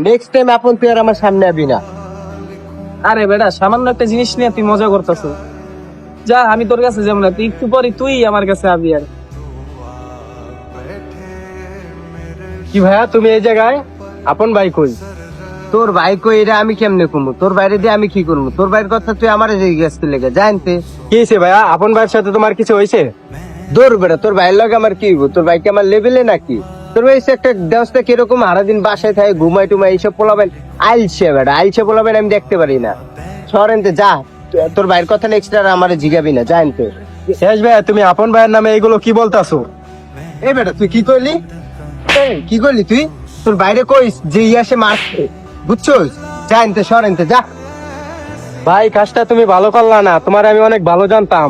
Next time আপন তুই আর আমার সামনে আবি না। আরে বেটা, সামান্য একটা জিনিস নিয়ে তুই মজা করতেছ। যা, আমি তোর কাছে যাবো না, তুই একটু পরে তুই আমার কাছে আবি। আর কি ভাইয়া তুমি এই জায়গায়? আপন ভাই কই? তোর ভাই কই এটা আমি কেমনে কমু? তোর বাইরে দিয়ে আমি কি করবো? তোর ভাইয়ের কথা তুই আমার জিজ্ঞাসা লেগে জানতে কি হয়েছে ভাইয়া? আপন ভাইয়ের সাথে তোমার কিছু হয়েছে? দৌড় বেড়া, তোর ভাইয়ের লগে আমার কি হইব? তোর ভাইকে আমার লেভেলে নাকি? তোর ভাই একটা দেওয়াজটা কিরকম সারাদিন বাসায় থাকে, ঘুমাই টুমাই এইসব পোলাবেন আইলছে বেড়া, আইলছে পোলাবেন আমি দেখতে পারি না। সরেনতে যা, তোর ভাইয়ের কথা নেক্সট আর আমার জিগাবি না জানতে। শেষ ভাইয়া, তুমি আপন ভাইয়ের নামে এইগুলো কি বলতাছো? এই বেটা তুই কি করলি? কি করলি তুই? তোর বাইরে কইস যে ইয়াসে মারছে, বুঝছোস? জানতে সরেনতে যা। ভাই কাজটা তুমি ভালো করলা না, তোমার আমি অনেক ভালো জানতাম।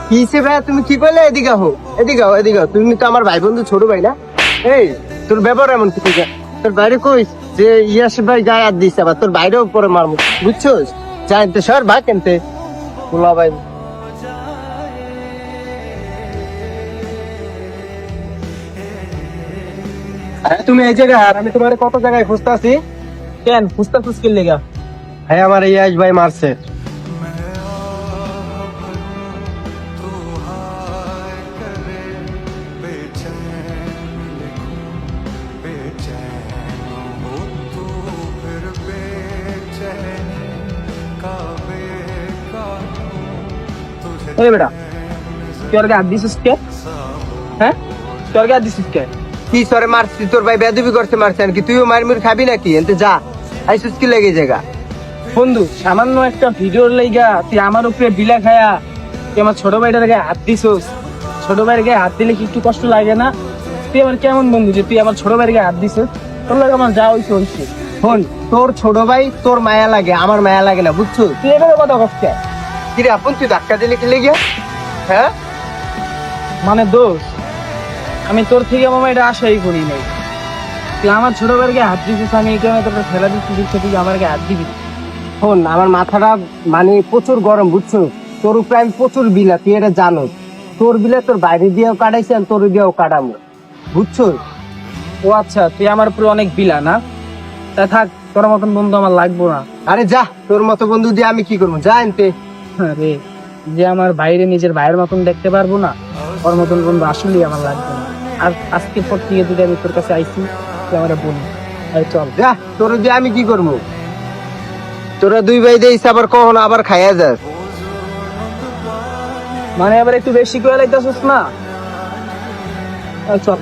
কিসে ভাইয়া তুমি কি করলে? এদিকে হো, এদিকে হো, এদিকে হো। তুমি তো আমার ভাই বন্ধু, ছোট ভাই না? এই তোর ব্যাপার এমন কি? তোর বাইরে কইস যে ইয়াসে ভাই গায়ে হাত দিচ্ছে, আবার তোর বাইরেও পরে মারবো, বুঝছোস? জানতে সর ভাই কেনতে বলা ভাই। তুমি এই জায়গায়, আর আমি তোমার কত জায়গায় খুঁজতেছি। কেন ফুসতাফুস কি লেগা? হ্যাঁ আমার ইয়াস ভাই মারছে। এই বেটা, তুই আর হাত দিছিস কে? হ্যাঁ, তুই আর হাত দিছিস কে? কি সরে মারছি? তোর ভাই বেদবি করতে মারছে নাকি? তুইও মারমুর খাবি নাকি? এনতে যা, আইসুস কি লেগে জায়গা। বন্ধু, সামান্য একটা ভিডিওর লাইগা তুই আমার উপরে বিলা খায়া তুই আমার ছোট ভাইটার গায়ে হাত দিছিস। ছোট ভাইয়ের গায়ে হাত দিলে কি একটু কষ্ট লাগে না? তুই আমার কেমন বন্ধু যে তুই আমার ছোট ভাইয়ের গায়ে হাত দিছিস? তোর লাগে আমার যা হইছে হইছে। শোন, তোর ছোট ভাই তোর মায়া লাগে, আমার মায়া লাগে না, বুঝছো? তুই এভাবে কথা কষ্ট। কিরে আপন তুই ধাক্কা দিলে কি লেগে? হ্যাঁ মানে দোষ, আমি তোর থেকে মামা এটা আশাই করি নাই। তুই আমার ছোট ভাইয়ের গায়ে হাত দিছিস, আমি এই কারণে তোকে ফেলা দিচ্ছি, দিচ্ছে তুই আমার গায়ে হাত দিবি। শোন, আমার মাথাটা মানে প্রচুর গরম, বুঝছো? তোর উপরে আমি প্রচুর বিলা, তুই এটা জানো। তোর বিলা তোর বাইরে দিয়েও কাটাইছি, আর তোর দিয়েও কাটামো, বুঝছো? ও আচ্ছা, তুই আমার উপরে অনেক বিলা না? তা থাক, তোর মতন বন্ধু আমার লাগবো না। আরে যা, তোর মতো বন্ধু দিয়ে আমি কি করবো? যা এনতে। আরে, যে আমার বাইরে নিজের ভাইয়ের মতন দেখতে পারবো না, ওর মতন বন্ধু আসলেই আমার লাগবে না। আর আজকের পর থেকে যদি আমি তোর কাছে আইসি, তুই আমার বলি চল। যা, তোর দিয়ে আমি কি করবো? তোরা দুই ভাই দিয়েছ, আবার কখনো আবার খাইয়া যাস। মানে আবার একটু বেশি করে লাইতেছিস না? চল।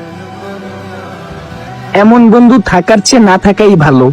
এমন বন্ধু থাকার চেয়ে না থাকাই ভালো।